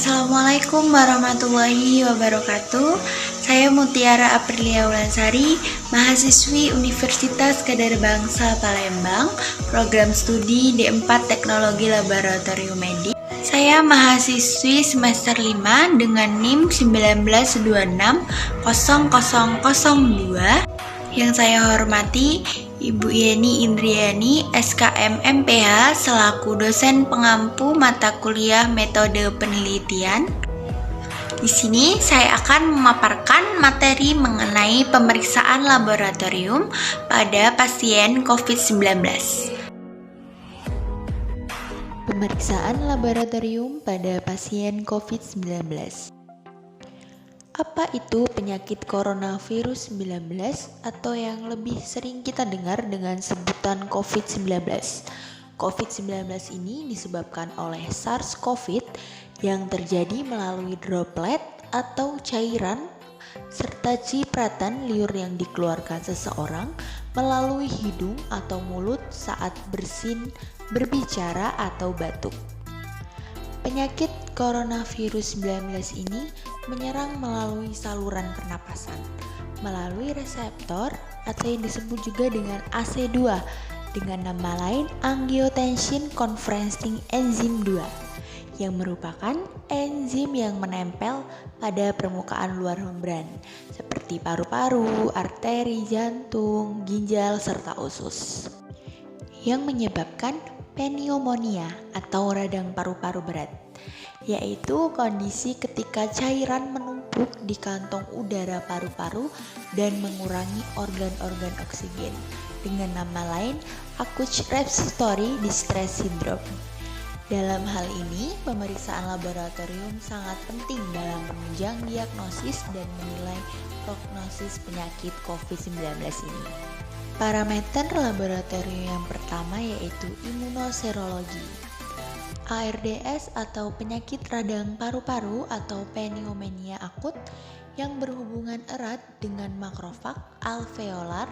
Assalamualaikum warahmatullahi wabarakatuh. Saya Mutiara Aprilia Wulansari, mahasiswi Universitas Kadar Bangsa Palembang, program studi D4 Teknologi Laboratorium Medik. Saya mahasiswi semester 5 dengan NIM 19260002. Yang saya hormati Ibu Yeni Indriani, SKM MPH, selaku dosen pengampu mata kuliah metode penelitian. Di sini saya akan memaparkan materi mengenai pemeriksaan laboratorium pada pasien COVID-19. Pemeriksaan laboratorium pada pasien COVID-19. Apa itu penyakit coronavirus 19 atau yang lebih sering kita dengar dengan sebutan COVID-19? COVID-19 ini disebabkan oleh SARS-CoV yang terjadi melalui droplet atau cairan serta cipratan liur yang dikeluarkan seseorang melalui hidung atau mulut saat bersin, berbicara atau batuk. Penyakit coronavirus 19 ini menyerang melalui saluran pernapasan, melalui reseptor atau yang disebut juga dengan AC2 dengan nama lain angiotensin conferencing enzyme 2 yang merupakan enzim yang menempel pada permukaan luar membran seperti paru-paru, arteri, jantung, ginjal, serta usus yang menyebabkan pneumonia atau radang paru-paru berat, yaitu kondisi ketika cairan menumpuk di kantong udara paru-paru dan mengurangi organ-organ oksigen dengan nama lain acute respiratory distress syndrome. Dalam hal ini, pemeriksaan laboratorium sangat penting dalam menunjang diagnosis dan menilai prognosis penyakit COVID-19 ini. Parameter laboratorium yang pertama yaitu imunoserologi. ARDS atau penyakit radang paru-paru atau pneumonia akut yang berhubungan erat dengan makrofag alveolar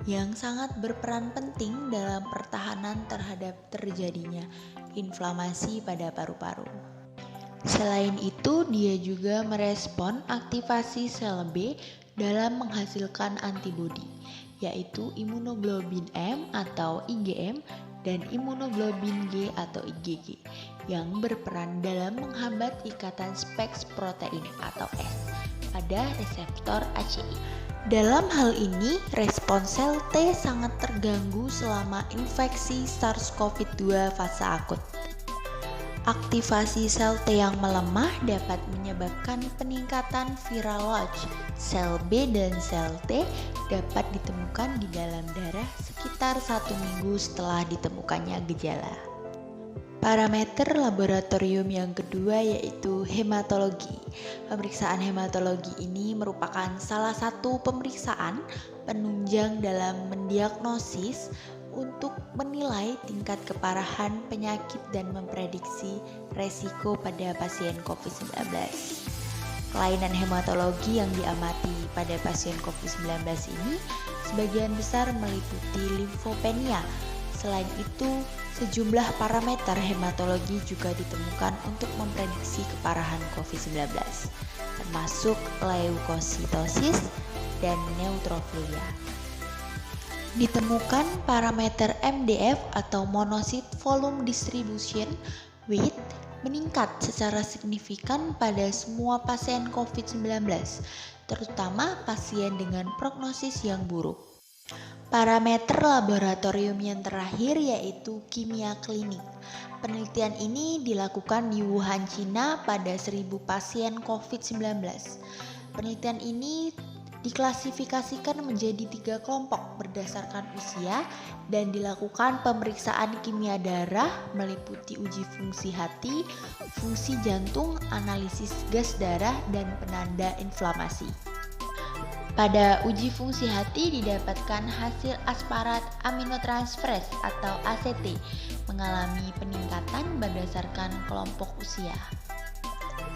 yang sangat berperan penting dalam pertahanan terhadap terjadinya inflamasi pada paru-paru. Selain itu, dia juga merespon aktivasi sel B dalam menghasilkan antibodi, yaitu imunoglobin M atau IgM dan imunoglobin G atau IgG yang berperan dalam menghambat ikatan spike protein atau S pada reseptor ACE. Dalam hal ini, respon sel T sangat terganggu selama infeksi SARS-CoV-2 fase akut. Aktivasi sel T yang melemah dapat menyebabkan peningkatan viral load. Sel B dan sel T dapat ditemukan di dalam darah sekitar 1 minggu setelah ditemukannya gejala. Parameter laboratorium yang kedua yaitu hematologi. Pemeriksaan hematologi ini merupakan salah satu pemeriksaan penunjang dalam mendiagnosis untuk menilai tingkat keparahan penyakit dan memprediksi resiko pada pasien COVID-19. Kelainan hematologi yang diamati pada pasien COVID-19 ini sebagian besar meliputi limfopenia. Selain itu, sejumlah parameter hematologi juga ditemukan untuk memprediksi keparahan COVID-19, termasuk leukositosis dan neutrofilia. Ditemukan parameter MDF atau monocyte volume distribution weight meningkat secara signifikan pada semua pasien COVID-19, terutama pasien dengan prognosis yang buruk. Parameter laboratorium yang terakhir yaitu kimia klinik. Penelitian ini dilakukan di Wuhan, Cina pada 1.000 pasien COVID-19. Penelitian ini diklasifikasikan menjadi 3 kelompok berdasarkan usia dan dilakukan pemeriksaan kimia darah meliputi uji fungsi hati, fungsi jantung, analisis gas darah, dan penanda inflamasi. Pada uji fungsi hati didapatkan hasil aspart aminotransferase atau ACT mengalami peningkatan berdasarkan kelompok usia.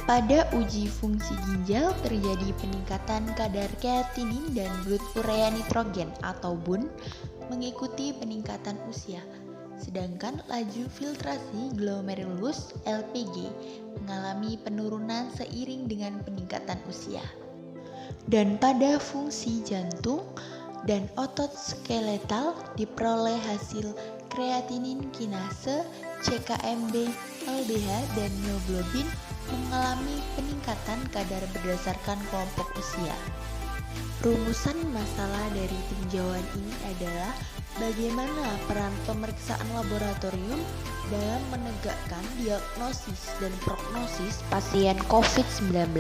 Pada uji fungsi ginjal terjadi peningkatan kadar kreatinin dan blood urea nitrogen atau BUN mengikuti peningkatan usia. Sedangkan laju filtrasi glomerulus LPG mengalami penurunan seiring dengan peningkatan usia. Dan pada fungsi jantung dan otot skeletal diperoleh hasil kreatinin kinase, CKMB, LDH, dan mioglobin mengalami peningkatan kadar berdasarkan kelompok usia. Rumusan masalah dari tinjauan ini adalah bagaimana peran pemeriksaan laboratorium dalam menegakkan diagnosis dan prognosis pasien COVID-19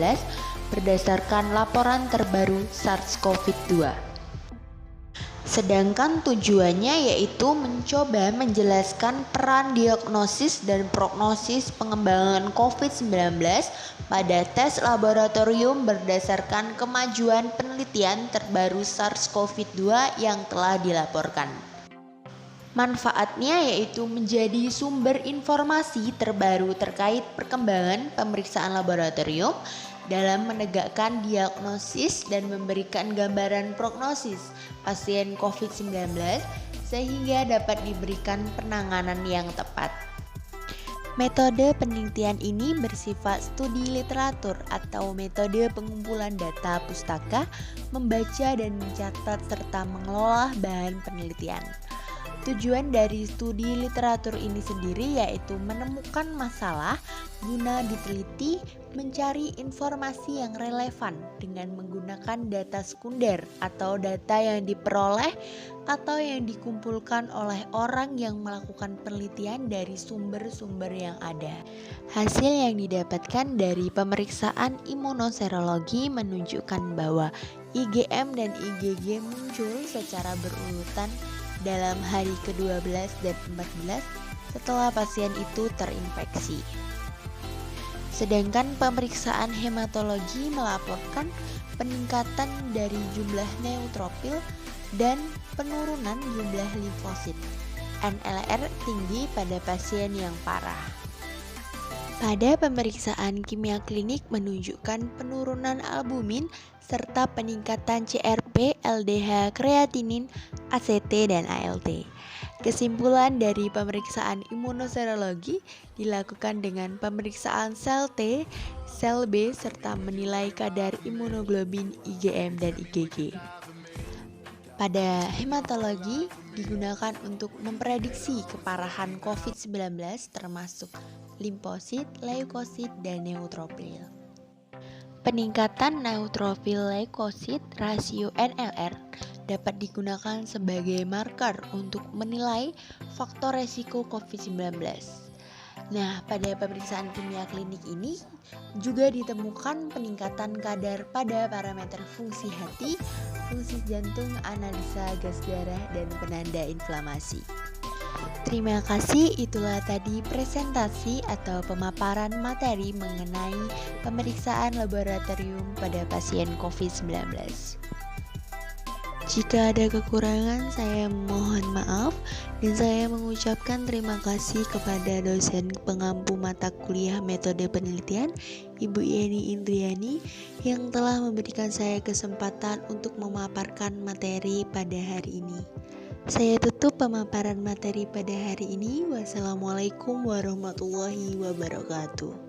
berdasarkan laporan terbaru SARS-CoV-2. Sedangkan tujuannya yaitu mencoba menjelaskan peran diagnosis dan prognosis pengembangan COVID-19 pada tes laboratorium berdasarkan kemajuan penelitian terbaru SARS-CoV-2 yang telah dilaporkan. Manfaatnya yaitu menjadi sumber informasi terbaru terkait perkembangan pemeriksaan laboratorium dalam menegakkan diagnosis dan memberikan gambaran prognosis pasien COVID-19 sehingga dapat diberikan penanganan yang tepat. Metode penelitian ini bersifat studi literatur atau metode pengumpulan data pustaka, membaca dan mencatat serta mengelola bahan penelitian. Tujuan dari studi literatur ini sendiri yaitu menemukan masalah guna diteliti, mencari informasi yang relevan dengan menggunakan data sekunder atau data yang diperoleh atau yang dikumpulkan oleh orang yang melakukan penelitian dari sumber-sumber yang ada. Hasil yang didapatkan dari pemeriksaan imunoserologi menunjukkan bahwa IgM dan IgG muncul secara berurutan dalam hari ke-12 dan 14 setelah pasien itu terinfeksi. Sedangkan pemeriksaan hematologi melaporkan peningkatan dari jumlah neutrofil dan penurunan jumlah limfosit. NLR tinggi pada pasien yang parah. Pada pemeriksaan kimia klinik menunjukkan penurunan albumin serta peningkatan CRP, LDH, kreatinin, ACT, dan ALT. Kesimpulan dari pemeriksaan imunoserologi dilakukan dengan pemeriksaan sel T, sel B, serta menilai kadar imunoglobin, IgM, dan IgG. Pada hematologi digunakan untuk memprediksi keparahan COVID-19 termasuk limfosit, leukosit, dan neutrofil. Peningkatan neutrofil leukosit rasio NLR dapat digunakan sebagai marker untuk menilai faktor resiko COVID-19. Nah, pada pemeriksaan kimia klinik ini juga ditemukan peningkatan kadar pada parameter fungsi hati, fungsi jantung, analisa gas darah, dan penanda inflamasi. Terima kasih, itulah tadi presentasi atau pemaparan materi mengenai pemeriksaan laboratorium pada pasien COVID-19. Jika ada kekurangan, saya mohon maaf dan saya mengucapkan terima kasih kepada dosen pengampu mata kuliah metode penelitian, Ibu Yeni Indriani, yang telah memberikan saya kesempatan untuk memaparkan materi pada hari ini. Saya tutup pemaparan materi pada hari ini. Wassalamualaikum warahmatullahi wabarakatuh.